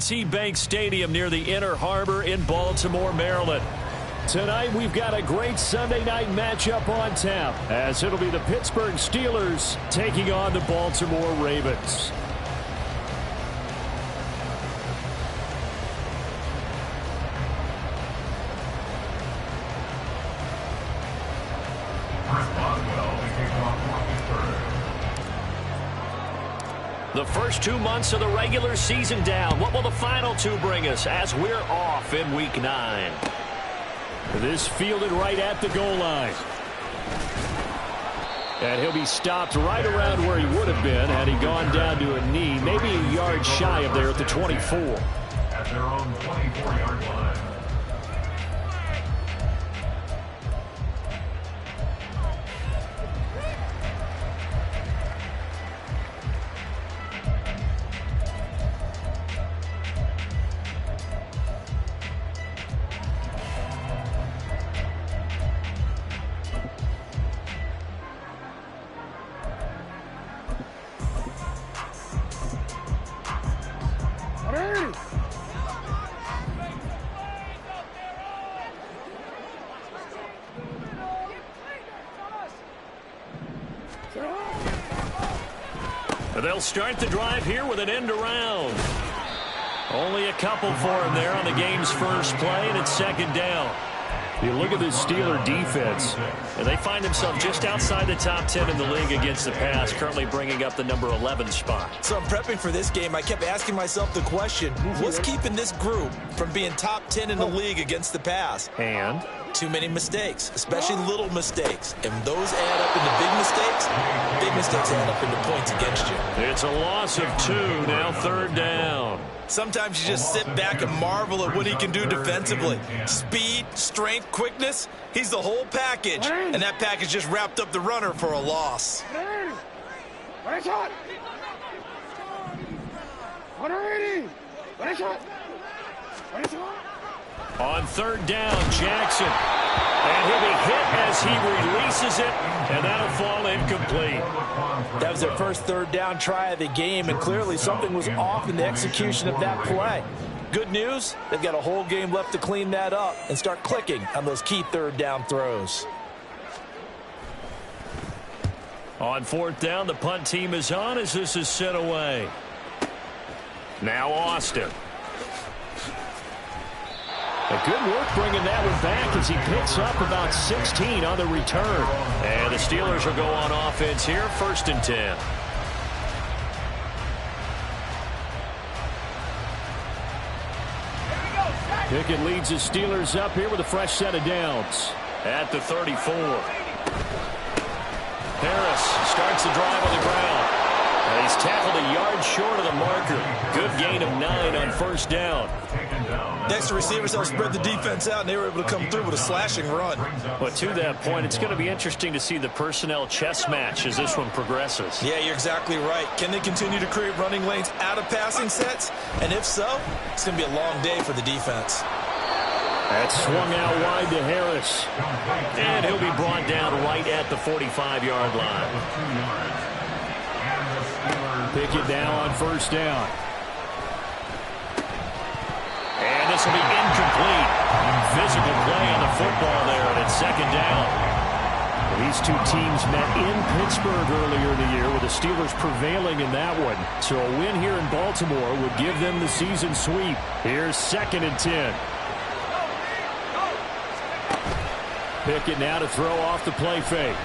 PNC Bank Stadium near the Inner Harbor in Baltimore, Maryland. Tonight, we've got a great Sunday night matchup on tap, as it'll be the Pittsburgh Steelers taking on the Baltimore Ravens. The first 2 months of the regular season down. What will the final 2 bring us as we're off in Week 9? This fielded right at the goal line. And he'll be stopped right around where he would have been had he gone down to a knee, maybe a yard shy of there at the 24. At their own 24-yard line. They'll start the drive here with an end around. Only a couple for him there on the game's first play, and it's second down. You look at this Steeler defense, and they find themselves just outside the top 10 in the league against the pass, currently bringing up the number 11 spot. So I'm prepping for this game. I kept asking myself the question, what's keeping this group from being top 10 in the league against the pass? And? Too many mistakes, especially little mistakes. And those add up into big mistakes. Big mistakes add up into points against you. It's a loss of 2, now third down. Sometimes you just sit back and marvel at what he can do defensively. Speed, strength, quickness, he's the whole package. And that package just wrapped up the runner for a loss. On third down, Jackson. And he'll be hit as he releases it, and that'll fall incomplete. That was their first third down try of the game, and clearly something was off in the execution of that play. Good news, they've got a whole game left to clean that up and start clicking on those key third down throws. On fourth down, the punt team is on as this is sent away. Now Austin. A good work bringing that one back as he picks up about 16 on the return. And the Steelers will go on offense here, 1st and 10. Pickett leads the Steelers up here with a fresh set of downs. At the 34. Harris starts the drive on the ground. And he's tackled a yard short of the marker. Good gain of 9 on first down. Next, the receivers helped spread the defense out, and they were able to come through with a slashing run. But to that point, it's going to be interesting to see the personnel chess match as this one progresses. Yeah, you're exactly right. Can they continue to create running lanes out of passing sets? And if so, it's going to be a long day for the defense. That's swung out wide to Harris. And he'll be brought down right at the 45-yard line. Pickett now on first down. And this will be incomplete. Physical play on the football there, and it's second down. These two teams met in Pittsburgh earlier in the year, with the Steelers prevailing in that one. So a win here in Baltimore would give them the season sweep. Here's 2nd and 10. Pickett now to throw off the play fake.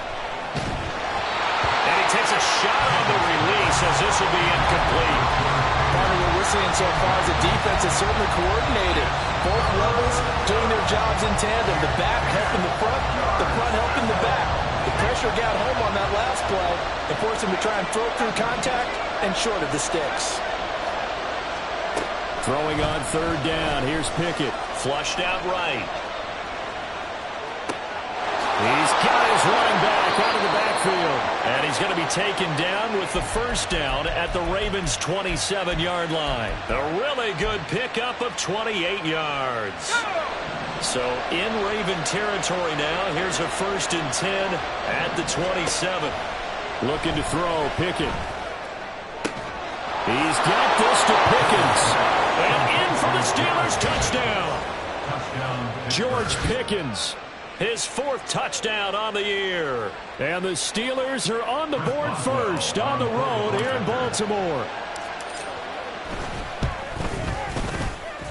And he takes a shot on the release as this will be incomplete. Part of what we're seeing so far is the defense is certainly coordinated. Both levels doing their jobs in tandem. The back helping the front helping the back. The pressure got home on that last play and forced him to try and throw through contact and short of the sticks. Throwing on third down. Here's Pickett. Flushed out right. He's got his running back out of the backfield. And he's going to be taken down with the first down at the Ravens' 27-yard line. A really good pickup of 28 yards. So in Raven territory now. Here's a 1st and 10 at the 27. Looking to throw, Pickett. He's got this to Pickens. And George Pickens. His 4th touchdown on the year. And the Steelers are on the board first on the road here in Baltimore.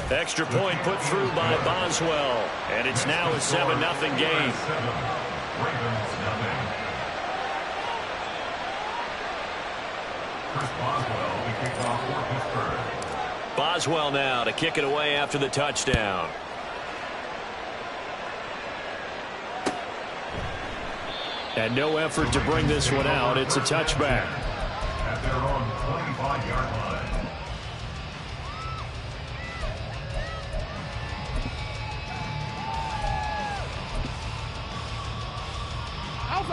Extra point put through by Boswell. And it's now a 7-0 game. Boswell now to kick it away after the touchdown. And no effort to bring this one out. It's a touchback. At their own 25-yard line.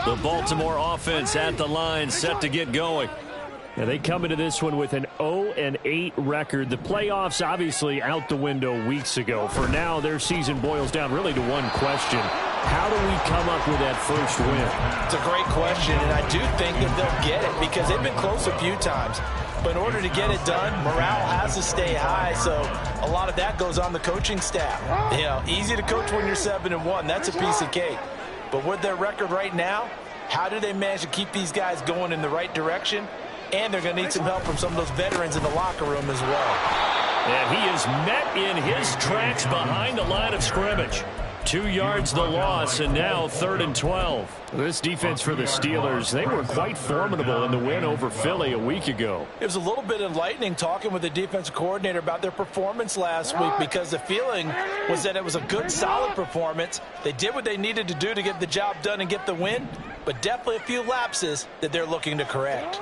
The Baltimore offense at the line, set to get going. Now they come into this one with an 0-8 record. The playoffs obviously out the window weeks ago. For now, their season boils down really to one question. How do we come up with that first win? It's a great question, and I do think that they'll get it because they've been close a few times. But in order to get it done, morale has to stay high, so a lot of that goes on the coaching staff. You know, easy to coach when you're 7-1. That's a piece of cake. But with their record right now, how do they manage to keep these guys going in the right direction? And they're going to need some help from some of those veterans in the locker room as well. And he is met in his tracks behind the line of scrimmage. 2 yards the loss, and now 3rd and 12. This defense for the Steelers, they were quite formidable in the win over Philly a week ago. It was a little bit enlightening talking with the defensive coordinator about their performance last week because the feeling was that it was a good, solid performance. They did what they needed to do to get the job done and get the win, but definitely a few lapses that they're looking to correct.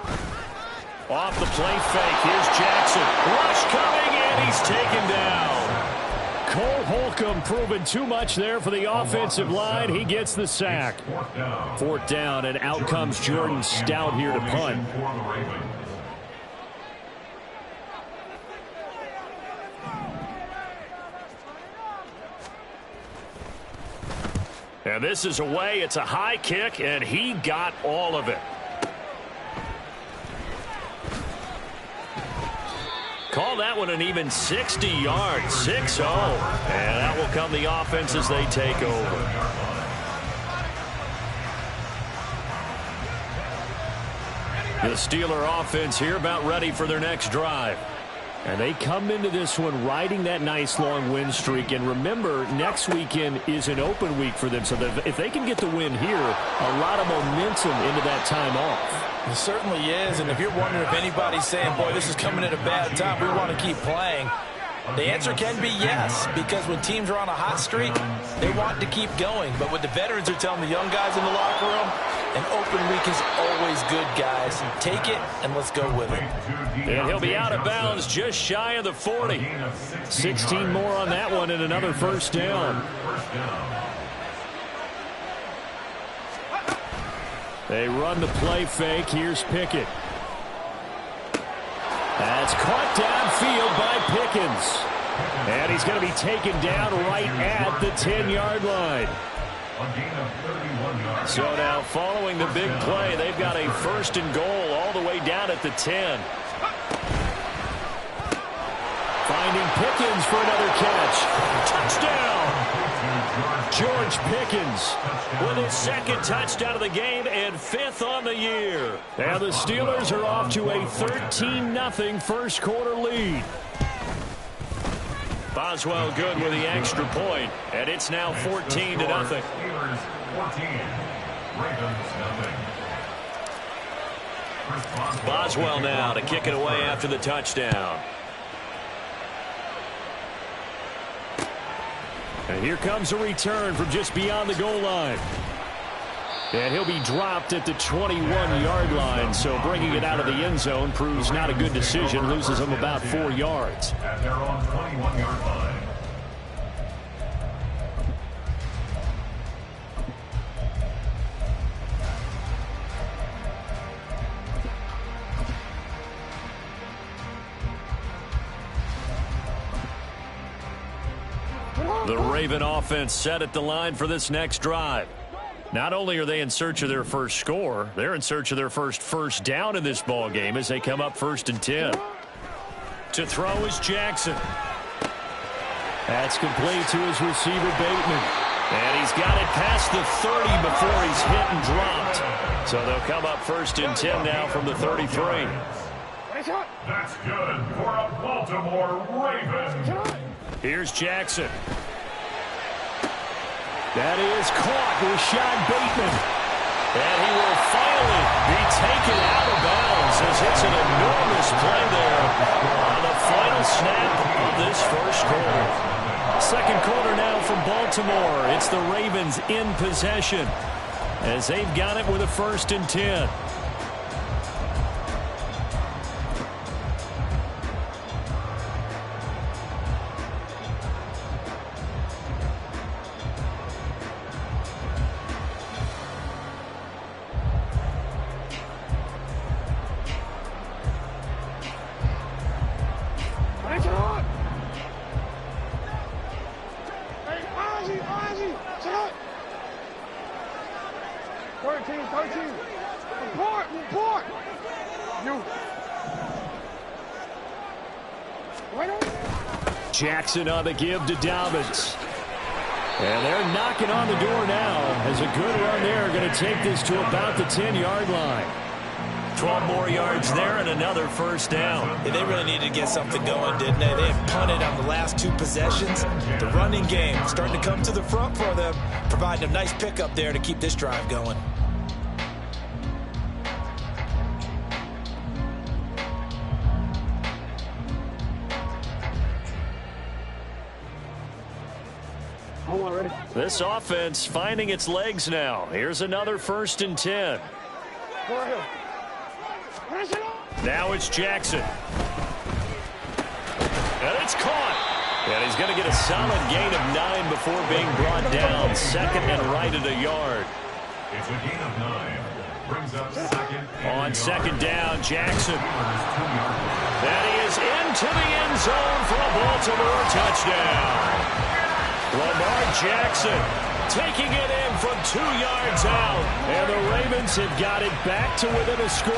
Off the play fake, here's Jackson. Rush coming, and he's taken down. Cole Holcomb proving too much there for the offensive line. He gets the sack. 4th down, and out comes Jordan Stout here to punt. And this is away. It's a high kick, and he got all of it. Call that one an even 60 yards, 6-0. And that will come the offense as they take over. The Steeler offense here about ready for their next drive. And they come into this one riding that nice long win streak. And remember, next weekend is an open week for them. So that if they can get the win here, a lot of momentum into that time off. It certainly is, and if you're wondering if anybody's saying, boy, this is coming at a bad time, we want to keep playing, the answer can be yes, because when teams are on a hot streak, they want to keep going. But what the veterans are telling the young guys in the locker room, an open week is always good, guys. Take it, and let's go with it. And he'll be out of bounds just shy of the 40. 16 more on that one and another 1st down. They run the play fake. Here's Pickett. That's caught downfield by Pickens. And he's going to be taken down right at the 10-yard line. So now following the big play, they've got a 1st and goal all the way down at the 10. Finding Pickens for another catch. Touchdown! George Pickens with his 2nd touchdown of the game and 5th on the year. And the Steelers are off to a 13-0 first quarter lead. Boswell good with the extra point, and it's now 14-0. Steelers 14, Ravens 0. Boswell now to kick it away after the touchdown. And here comes a return from just beyond the goal line. And he'll be dropped at the 21-yard line, so bringing it out of the end zone proves not a good decision. Loses him about 4 yards. At their own 21-yard line. The Raven offense set at the line for this next drive. Not only are they in search of their first score, they're in search of their first down in this ball game as they come up 1st and 10. To throw is Jackson. That's complete to his receiver, Bateman. And he's got it past the 30 before he's hit and dropped. So they'll come up 1st and 10 now from the 33. That's good for a Baltimore Ravens. Here's Jackson. That is caught. Rashad Bateman. And he will finally be taken out of bounds as it's an enormous play there on the final snap of this first quarter. Second quarter now from Baltimore. It's the Ravens in possession as they've got it with a 1st and 10. Jackson on the give to Dobbins. And they're knocking on the door now as a good run there. Going to take this to about the 10-yard line. 12 more yards there and another 1st down. Yeah, they really needed to get something going, didn't they? They have punted on the last 2 possessions. The running game starting to come to the front for them, providing a nice pickup there to keep this drive going. This offense finding its legs now. Here's another 1st and 10. Now it's Jackson. And it's caught. And he's going to get a solid gain of 9 before being brought down. 2nd and right at a yard. It's a gain of 9. Brings up 2nd. On 2nd down, Jackson. That is into the end zone for a Baltimore touchdown. Lamar Jackson taking it in from 2 yards out. And the Ravens have got it back to within a score.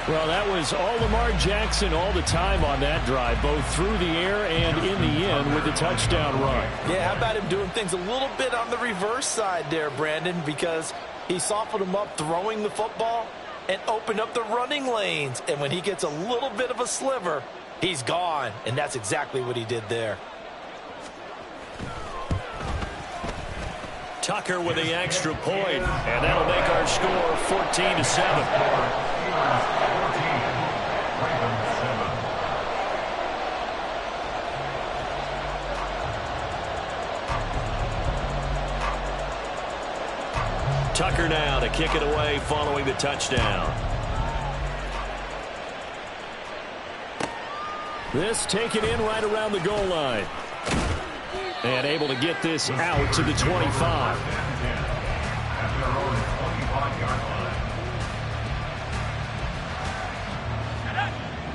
Well, that was all Lamar Jackson all the time on that drive, both through the air and in the end with the touchdown run. Yeah, how about him doing things a little bit on the reverse side there, Brandon, because he softened him up throwing the football and opened up the running lanes. And when he gets a little bit of a sliver, he's gone. And that's exactly what he did there. Tucker with the extra point, and that'll make our score 14-7. Tucker now to kick it away following the touchdown. This taken in right around the goal line. And able to get this out to the 25.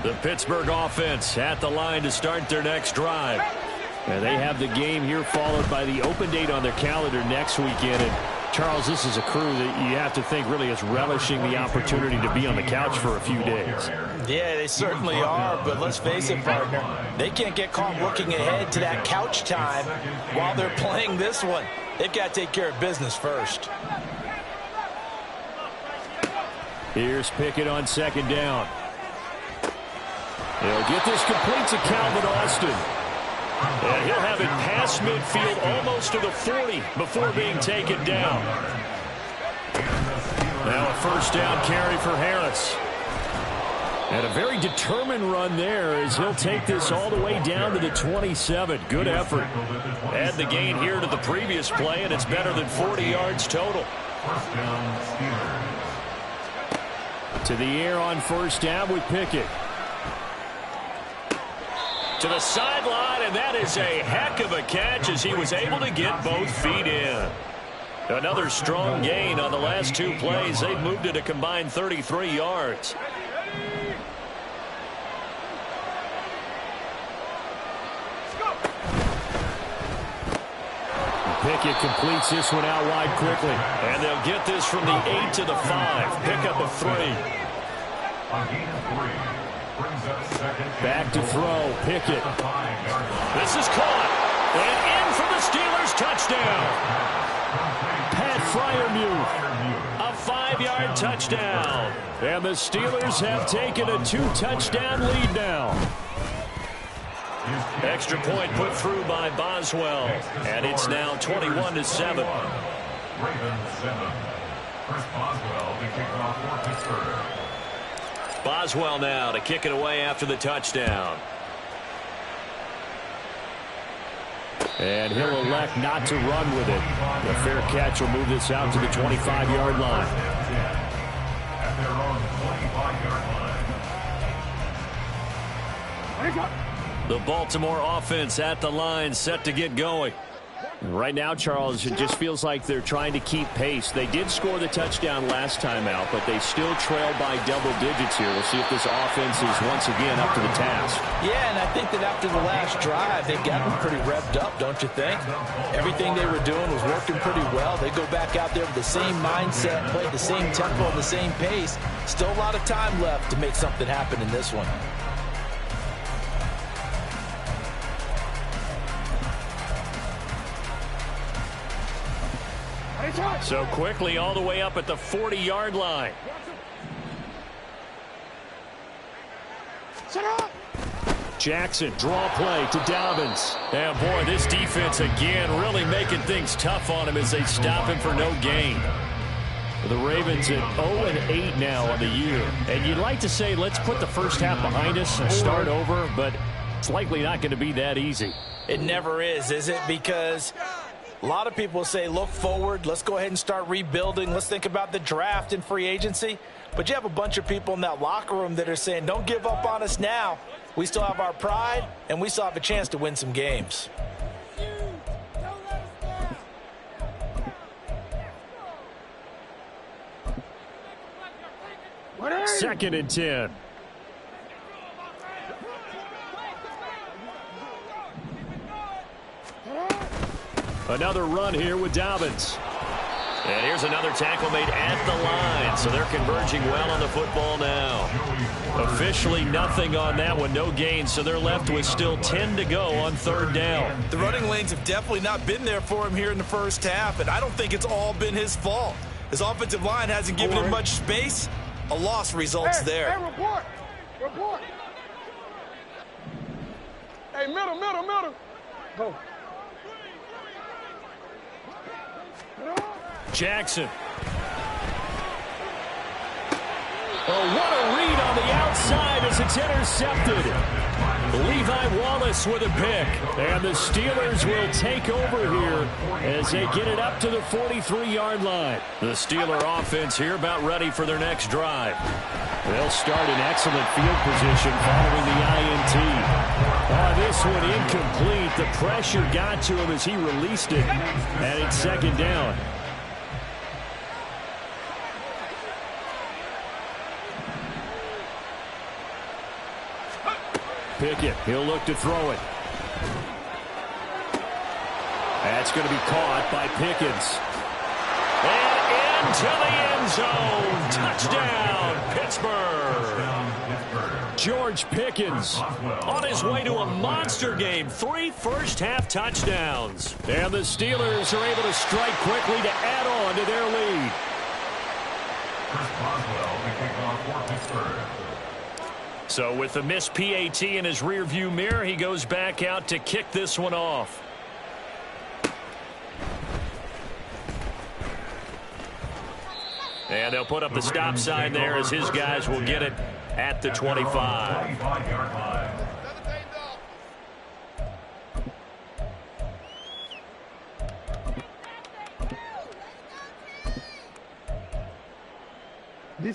The Pittsburgh offense at the line to start their next drive. And they have the game here followed by the open date on their calendar next weekend. And Charles, this is a crew that you have to think really is relishing the opportunity to be on the couch for a few days. Yeah, they certainly are, but let's face it, partner. They can't get caught looking ahead to that couch time while they're playing this one. They've got to take care of business first. Here's Pickett on 2nd down. He'll get this complete to Calvin Austin. And he'll have it past midfield almost to the 40 before being taken down. Now a 1st down carry for Harris. And a very determined run there as he'll take this all the way down to the 27. Good effort. Add the gain here to the previous play, and it's better than 40 yards total. To the air on 1st down with Pickett. To the sideline, and that is a heck of a catch as he was able to get both feet in. Another strong gain on the last 2 plays. They've moved it a combined 33 yards. Pickett completes this one out wide quickly. And they'll get this from the 8 to the 5. Pickup of 3. Back to throw. Pickett. This is caught. touchdown. Pat Freiermuth. A 5-yard touchdown. And the Steelers have taken a 2-touchdown lead now. Extra point put through by Boswell. And it's now 21-7. Ravens 7. Chris Boswell, the kickoff for Pittsburgh. Boswell now to kick it away after the touchdown. And he'll elect not to run with it. The fair catch will move this out to the 25-yard line. At their own 25-yard line. The Baltimore offense at the line, set to get going. Right now, Charles, it just feels like they're trying to keep pace. They did score the touchdown last time out, but they still trail by double digits here. We'll see if this offense is once again up to the task. Yeah, and I think that after the last drive, they've gotten pretty revved up, don't you think? Everything they were doing was working pretty well. They go back out there with the same mindset, play the same tempo, and the same pace. Still a lot of time left to make something happen in this one. So quickly all the way up at the 40-yard line. Jackson, draw play to Dobbins. And boy, this defense again really making things tough on him as they stop him for no gain. The Ravens at 0-8 now on the year. And you'd like to say, let's put the first half behind us and start over, but it's likely not going to be that easy. It never is it? Because a lot of people say, look forward, let's go ahead and start rebuilding, let's think about the draft and free agency. But you have a bunch of people in that locker room that are saying, don't give up on us now. We still have our pride, and we still have a chance to win some games. Second and 10. Another run here with Dobbins. And here's another tackle made at the line. So they're converging well on the football now. Officially nothing on that one. No gain. So they're left with still 10 to go on third down. The running lanes have definitely not been there for him here in the first half. And I don't think it's all been his fault. His offensive line hasn't given him much space. A loss results there. Hey, report. Report. Hey, middle. Go. Jackson. Oh, what a read on the outside as it's intercepted. Levi Wallace with a pick. And the Steelers will take over here as they get it up to the 43-yard line. The Steeler offense here about ready for their next drive. They'll start in excellent field position following the INT. This one incomplete. The pressure got to him as he released it. And it's second down. Pickett, he'll look to throw it. That's going to be caught by Pickens. And into the end zone. Touchdown, Pittsburgh. George Pickens on his way to a monster game. 3 first-half touchdowns. And the Steelers are able to strike quickly to add on to their lead. Chris Boswell, the kickoff for Pittsburgh. So with the missed PAT in his rearview mirror, he goes back out to kick this one off. And they'll put up the stop sign there as his guys will get it at the 25.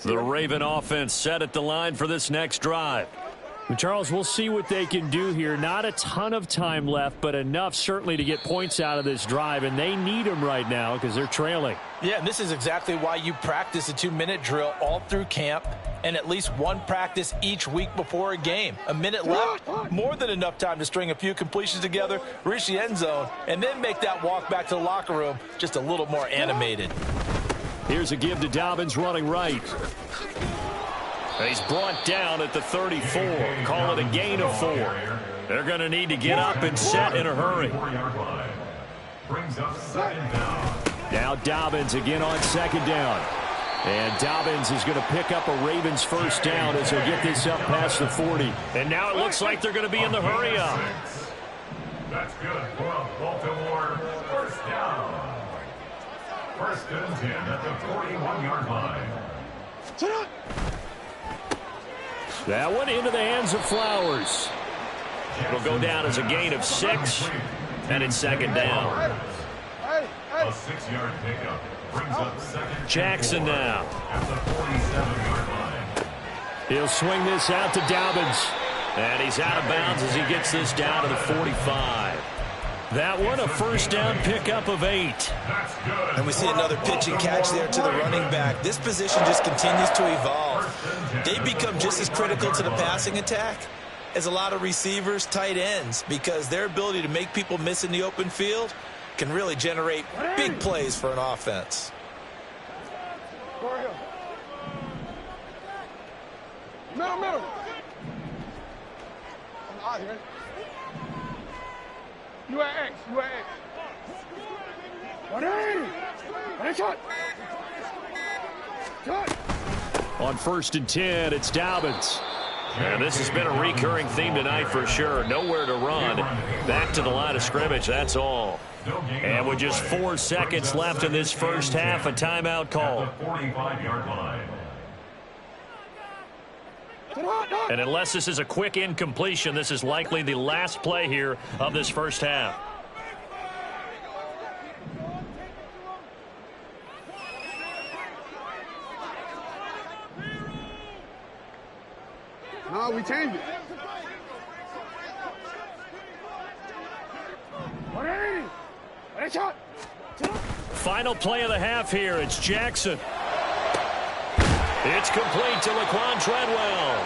The Raven offense set at the line for this next drive. Charles, we'll see what they can do here. Not a ton of time left, but enough certainly to get points out of this drive, and they need them right now because they're trailing. Yeah, and this is exactly why you practice a 2-minute drill all through camp and at least one practice each week before a game. A minute left, more than enough time to string a few completions together, reach the end zone, and then make that walk back to the locker room just a little more animated. Here's a give to Dobbins running right. He's brought down at the 34. Call it a gain of 4. They're going to need to get up and set in a hurry. brings up second down. Now Dobbins again on second down. And Dobbins is going to pick up a Ravens first down as he'll get this up past the 40. And now it looks like they're going to be in the hurry up. That's good for a Baltimore first down. First and 10 at the 41-yard line. That one into the hands of Flowers. It'll go down as a gain of 6, and it's second down. A 6-yard pickup brings up second. Jackson now. At the 47-yard line. He'll swing this out to Dobbins. And he's out of bounds as he gets this down to the 45. That one, a first down pickup of 8. And we see another pitch and catch there to the running back. This position just continues to evolve. They become just as critical to the passing attack as a lot of receivers, tight ends, because their ability to make people miss in the open field can really generate big plays for an offense. Middle. You at X. 180. Shot. On first and 10, it's Dobbins. And this has been a recurring theme tonight for sure. Nowhere to run. Back to the line of scrimmage, that's all. And with just 4 seconds left in this first half, a timeout call. At the 45-yard line. And unless this is a quick incompletion, this is likely the last play here of this first half. No, we changed it. 180. Shot. Final play of the half here. It's Jackson. It's complete to Laquan Treadwell.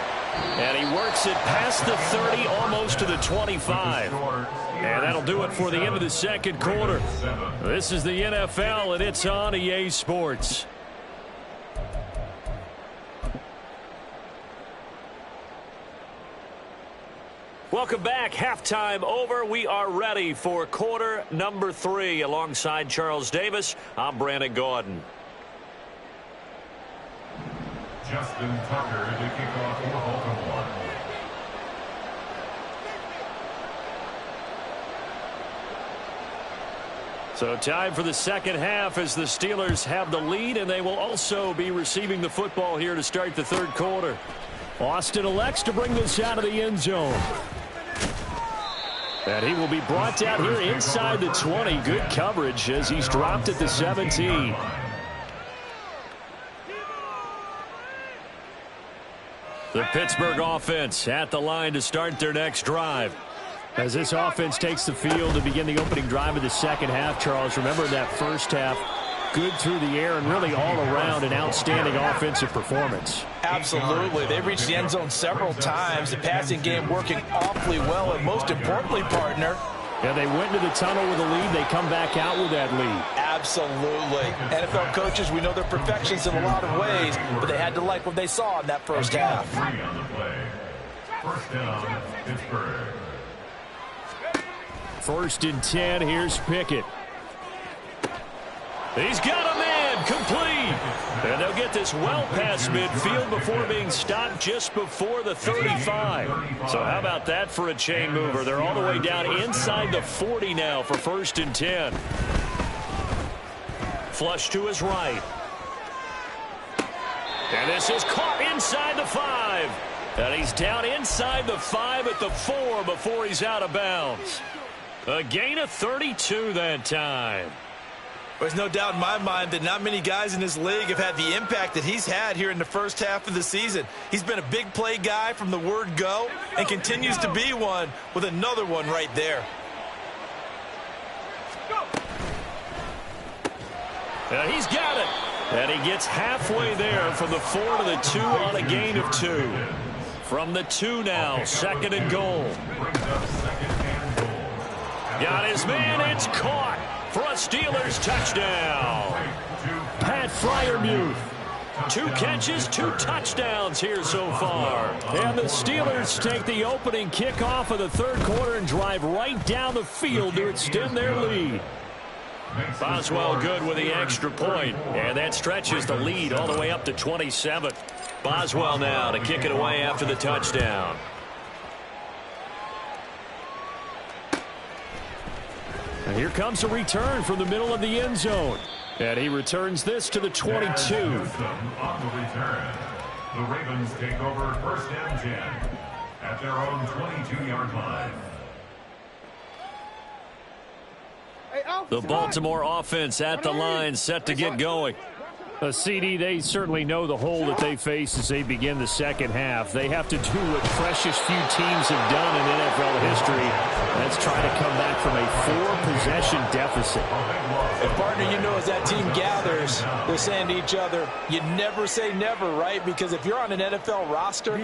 And he works it past the 30, almost to the 25. And that'll do it for the end of the second quarter. This is the NFL, and it's on EA Sports. Welcome back. Halftime over. We are ready for quarter number 3. Alongside Charles Davis, I'm Brandon Gaudin. Justin Tucker to kick off for Baltimore. So time for the second half as the Steelers have the lead, and they will also be receiving the football here to start the third quarter. Austin elects to bring this out of the end zone. And he will be brought down here inside the 20. Good coverage as he's dropped at the 17. The Pittsburgh offense at the line to start their next drive. As this offense takes the field to begin the opening drive of the second half, Charles, remember that first half, good through the air and really all around an outstanding offensive performance. Absolutely. They reached the end zone several times. The passing game working awfully well, and most importantly, partner, yeah, they went into the tunnel with a lead. They come back out with that lead. Absolutely. NFL coaches, we know they're perfectionists in a lot of ways, but they had to like what they saw in that first half. 3 on the play. First down, Pittsburgh. First and 10, here's Pickett. He's got a man, complete. And they'll get this well past midfield before being stopped just before the 35. So how about that for a chain mover? They're all the way down inside the 40 now for first and 10. Flush to his right. And this is caught inside the 5. And he's down inside the 5 at the 4 before he's out of bounds. A gain of 32 that time. There's no doubt in my mind that not many guys in this league have had the impact that he's had here in the first half of the season. He's been a big play guy from the word go and continues to be one with another one right there. And he's got it. And he gets halfway there from the 4 to the 2 on a gain of 2. From the 2 now, second and goal. Got his man, it's caught for a Steelers touchdown. Pat Freiermuth. 2 catches, 2 touchdowns here so far. And the Steelers take the opening kickoff of the third quarter and drive right down the field to extend their lead. Boswell good with the extra point, and that stretches the lead all the way up to 27. Boswell now to kick it away after the touchdown. And here comes a return from the middle of the end zone. And he returns this to the 22. On the return, the Ravens take over 1st and 10 at their own 22-yard line. The Baltimore offense at the line, set to get going. CD, they certainly know the hole that they face as they begin the second half. They have to do what precious few teams have done in NFL history. That's try to come back from a 4-possession deficit. And partner, you know, as that team gathers, they're saying to each other, you never say never, right? Because if you're on an NFL roster,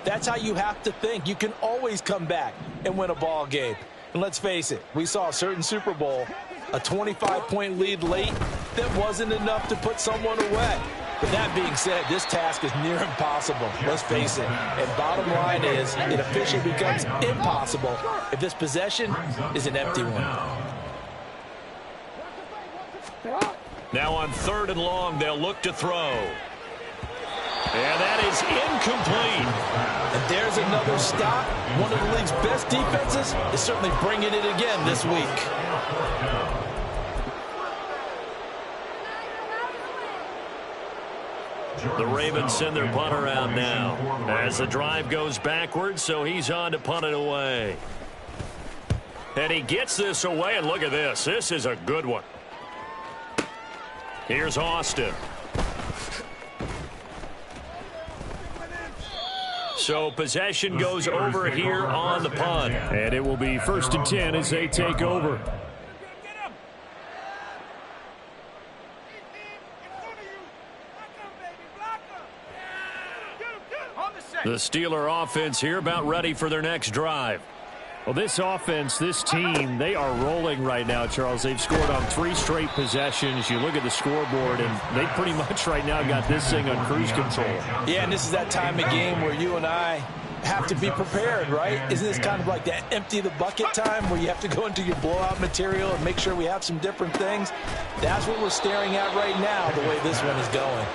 that's how you have to think. You can always come back and win a ball game. And let's face it, we saw a certain Super Bowl, a 25-point lead late that wasn't enough to put someone away. But that being said, this task is near impossible. Let's face it. And bottom line is, it officially becomes impossible if this possession is an empty one. Now on 3rd and long, they'll look to throw. And that is incomplete. And there's another stop. One of the league's best defenses is certainly bringing it again this week. The Ravens send their punter out now as the drive goes backwards, so he's on to punt it away. And he gets this away, and look at this. This is a good one. Here's Austin. So possession goes over here on the punt. And it will be 1st and 10 as they take over. The Steeler offense here about ready for their next drive. Well, this offense, this team, they are rolling right now, Charles. They've scored on 3 straight possessions. You look at the scoreboard, and they pretty much right now got this thing on cruise control. Yeah, and this is that time of game where you and I have to be prepared, right? Isn't this kind of like that empty the bucket time where you have to go into your blowout material and make sure we have some different things? That's what we're staring at right now, the way this one is going.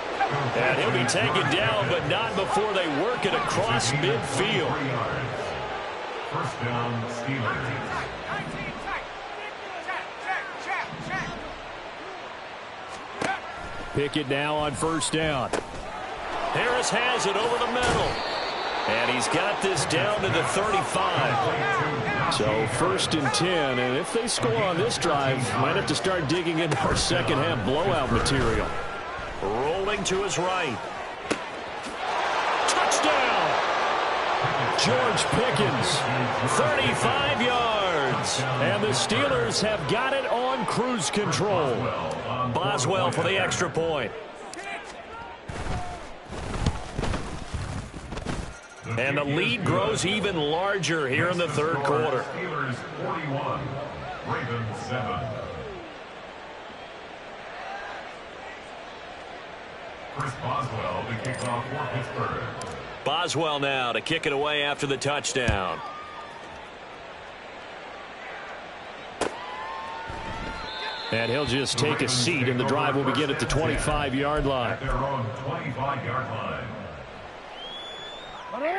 And he'll be taken down, but not before they work it across midfield. 1st down, Steelers. Pickett now on 1st down. Harris has it over the middle. And he's got this down to the 35. So 1st and 10, and if they score on this drive, might have to start digging into our second half blowout material. Rolling to his right. Touchdown! George Pickens, 35 yards. and the Steelers have got it on cruise control. Boswell for the extra point. And the lead grows even larger here in the 3rd quarter. Steelers 41, Ravens 7. Chris Boswell to kick off for Pittsburgh. Boswell now to kick it away after the touchdown. And he'll just take a seat, and the drive will begin at the 25-yard line. At their own 25-yard line.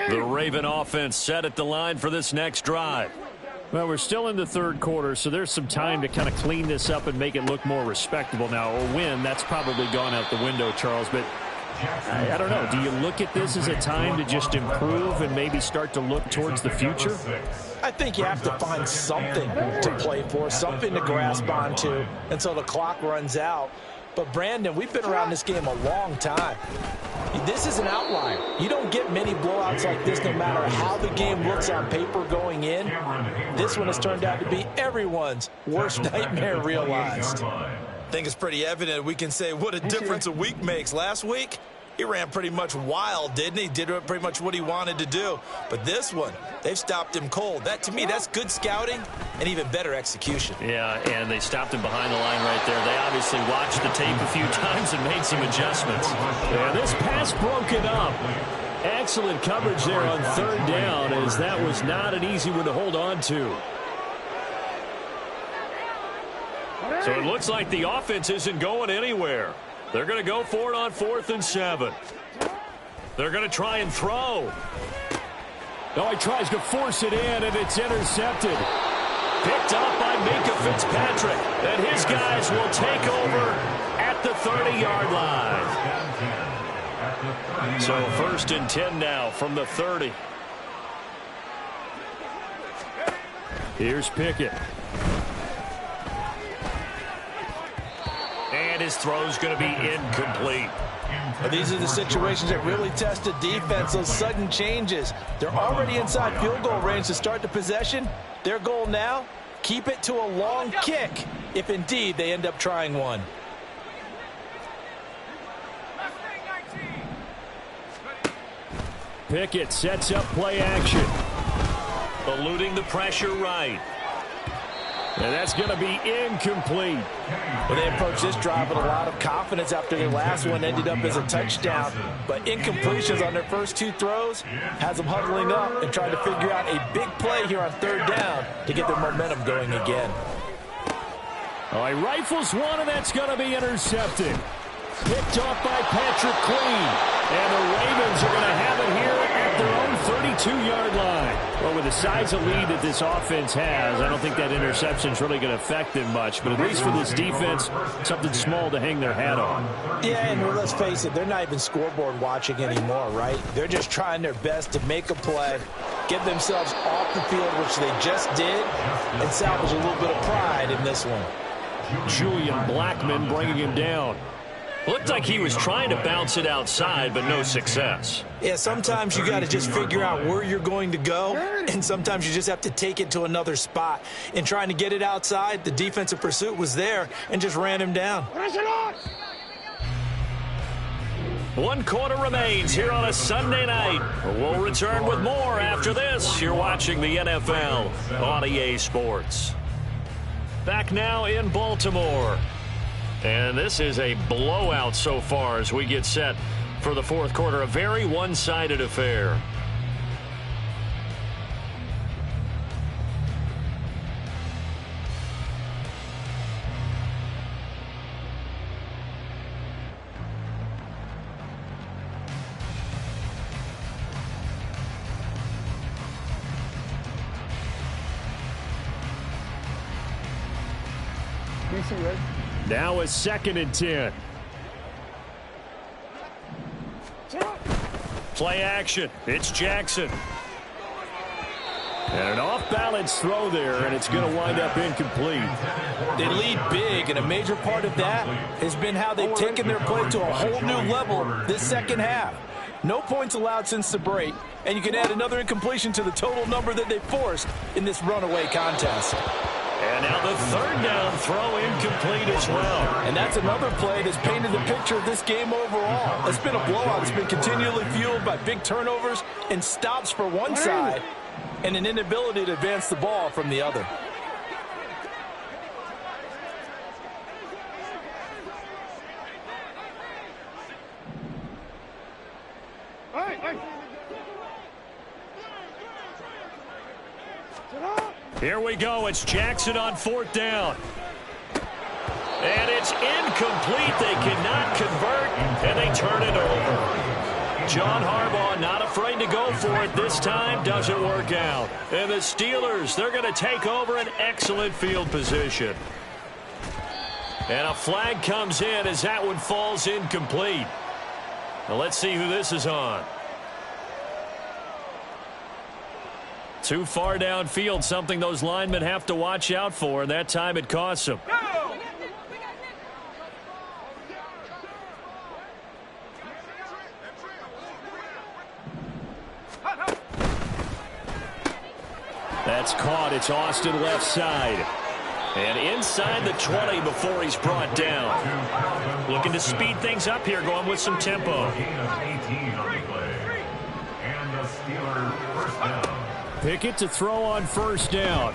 The Raven offense set at the line for this next drive. Well, we're still in the 3rd quarter, so there's some time to kind of clean this up and make it look more respectable now. A win, that's probably gone out the window, Charles, but I don't know. Do you look at this as a time to just improve and maybe start to look towards the future? I think you have to find something to play for, something to grasp onto until the clock runs out. But, Brandon, we've been around this game a long time. This is an outlier. You don't get many blowouts like this no matter how the game looks on paper going in. This one has turned out to be everyone's worst nightmare realized. I think it's pretty evident we can say what a difference a week makes. Last week, he ran pretty much wild, didn't he? Did pretty much what he wanted to do. But this one, they've stopped him cold. That, to me, that's good scouting and even better execution. Yeah, and they stopped him behind the line right there. They obviously watched the tape a few times and made some adjustments. And this pass broken up. Excellent coverage there on 3rd down, as that was not an easy one to hold on to. So it looks like the offense isn't going anywhere. They're going to go for it on 4th and 7. They're going to try and throw. Oh, he tries to force it in, and it's intercepted. Picked up by Minkah Fitzpatrick. And his guys will take over at the 30-yard line. So 1st and 10 now from the 30. Here's Pickett. And his throw's going to be incomplete. Well, these are the situations that really test the defense, those sudden changes. They're already inside field goal range to start the possession. Their goal now, keep it to a long kick, if indeed they end up trying one. Pickett sets up play action. Eluding the pressure right. And that's going to be incomplete. Well, they approached this drive with a lot of confidence after their last one ended up as a touchdown. But incompletions on their first 2 throws has them huddling up and trying to figure out a big play here on 3rd down to get their momentum going again. Oh, he rifles one, and that's going to be intercepted. Picked off by Patrick Queen. And the Ravens are going to have it here at their own 32-yard line. Well, with the size of lead that this offense has, I don't think that interception is really going to affect them much. But at least for this defense, something small to hang their hat on. Yeah, and let's face it, they're not even scoreboard watching anymore, right? They're just trying their best to make a play, get themselves off the field, which they just did, and salvage a little bit of pride in this one. Julian Blackmon bringing him down. Looked like he was trying to bounce it outside, but no success. Yeah, sometimes you got to just figure out where you're going to go, and sometimes you just have to take it to another spot. In trying to get it outside, the defensive pursuit was there and just ran him down. 1 quarter remains here on a Sunday night. We'll return with more after this. You're watching the NFL on EA Sports. Back now in Baltimore. And this is a blowout so far as we get set for the 4th quarter. A very one-sided affair. Now a 2nd and 10. Play action. It's Jackson. And an off-balance throw there, and it's going to wind up incomplete. They lead big, and a major part of that has been how they've taken their play to a whole new level this second half. No points allowed since the break, and you can add another incompletion to the total number that they forced in this runaway contest. And now the 3rd down throw incomplete as well. And that's another play that's painted the picture of this game overall. It's been a blowout. It's been continually fueled by big turnovers and stops for one side and an inability to advance the ball from the other. Here we go. It's Jackson on 4th down. And it's incomplete. They cannot convert, and they turn it over. John Harbaugh not afraid to go for it this time. Doesn't work out. And the Steelers, they're going to take over an excellent field position. And a flag comes in as that one falls incomplete. Now let's see who this is on. Too far downfield, something those linemen have to watch out for, and that time it costs them. That's caught. It's Austin left side. And inside the 20 before he's brought down. Looking to speed things up here, going with some tempo. And the Steelers first down. Pickett to throw on 1st down.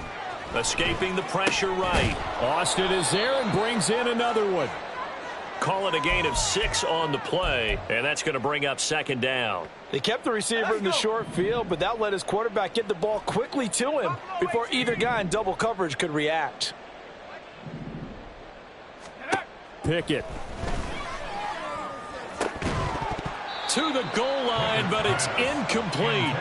Escaping the pressure right. Austin is there and brings in another one. Call it a gain of 6 on the play, and that's going to bring up 2nd down. They kept the receiver in the short field, but that let his quarterback get the ball quickly to him before either guy in double coverage could react. Pickett. To the goal line, but it's incomplete.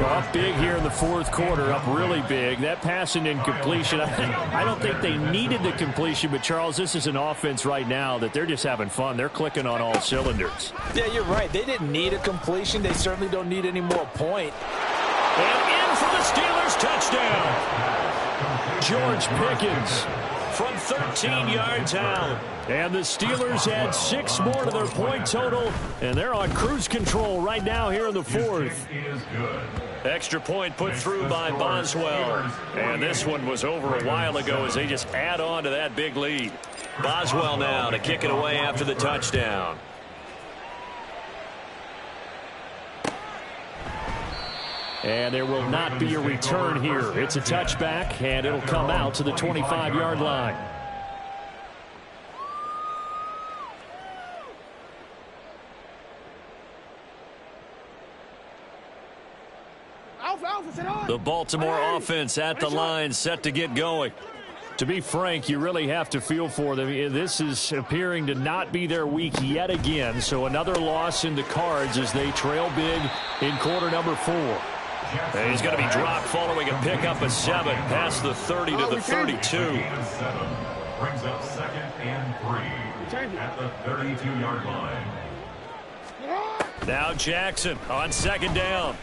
Up big here in the fourth quarter, up really big. That pass and incompletion, I don't think they needed the completion, but Charles, this is an offense right now that they're just having fun. They're clicking on all cylinders. Yeah, you're right. They didn't need a completion. They certainly don't need any more point. And in for the Steelers touchdown. George Pickens from 13 yards out. And the Steelers add 6 more to their point total, and they're on cruise control right now here in the fourth. Extra point put through by Boswell. And this one was over a while ago as they just add on to that big lead. Boswell now to kick it away after the touchdown. And there will not be a return here. It's a touchback, and it'll come out to the 25-yard line. The Baltimore offense at the line, set to get going. To be frank, you really have to feel for them. This is appearing to not be their week yet again. So another loss in the cards as they trail big in quarter number 4. And he's going to be dropped following a pickup of 7 past the 30 to the 32. Brings up 2nd and 3 at the 32-yard line. Now Jackson on 2nd down.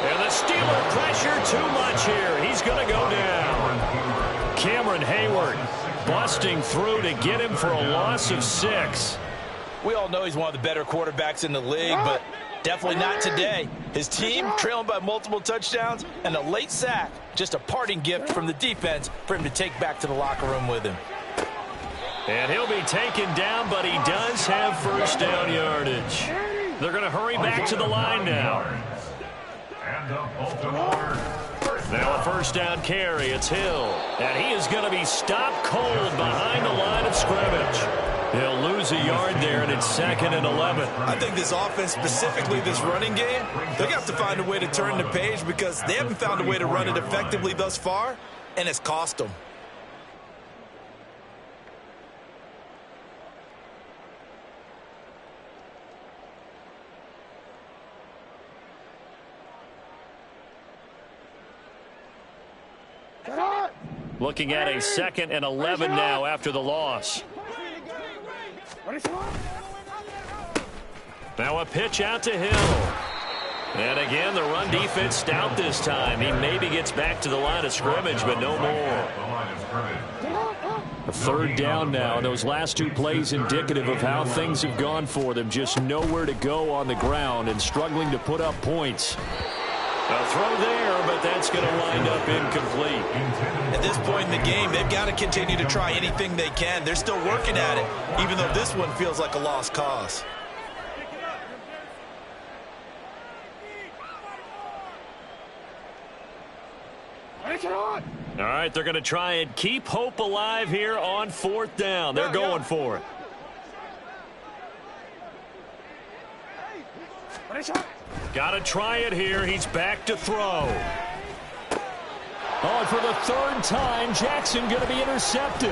And the Steeler pressure too much here. He's going to go down. Cameron Hayward busting through to get him for a loss of 6. We all know he's one of the better quarterbacks in the league, but definitely not today. His team trailing by multiple touchdowns and a late sack. Just a parting gift from the defense for him to take back to the locker room with him. And he'll be taken down, but he does have first down yardage. They're going to hurry back to the line now. Now a first down carry. It's Hill. And he is going to be stopped cold behind the line of scrimmage. He'll lose a yard there, and it's 2nd and 11. I think this offense, specifically this running game, they're going to have to find a way to turn the page because they haven't found a way to run it effectively thus far, and it's cost them. Looking at a 2nd and 11 now after the loss. Now a pitch out to Hill. And again, the run defense stout this time. He maybe gets back to the line of scrimmage, but no more. A 3rd down now. Those last 2 plays indicative of how things have gone for them. Just nowhere to go on the ground and struggling to put up points. A throw there, but that's going to wind up incomplete. At this point in the game, they've got to continue to try anything they can. They're still working at it, even though this one feels like a lost cause. All right, they're going to try and keep hope alive here on 4th down. They're going for it. Got to try it here. He's back to throw. Oh, and for the 3rd time, Jackson going to be intercepted.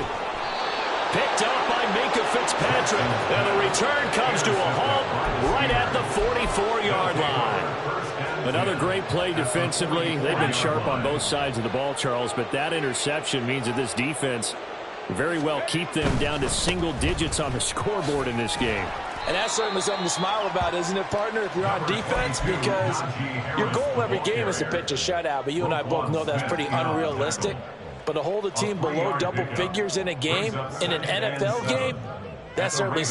Picked up by Minkah Fitzpatrick. And the return comes to a halt right at the 44-yard line. Another great play defensively. They've been sharp on both sides of the ball, Charles, but that interception means that this defense very well keep them down to single digits on the scoreboard in this game. And that's certainly something to smile about, isn't it, partner, if you're on defense? Because your goal every game is to pitch a shutout, but you and I both know that's pretty unrealistic. But to hold a team below double figures in a game, in an NFL game, that's certainly something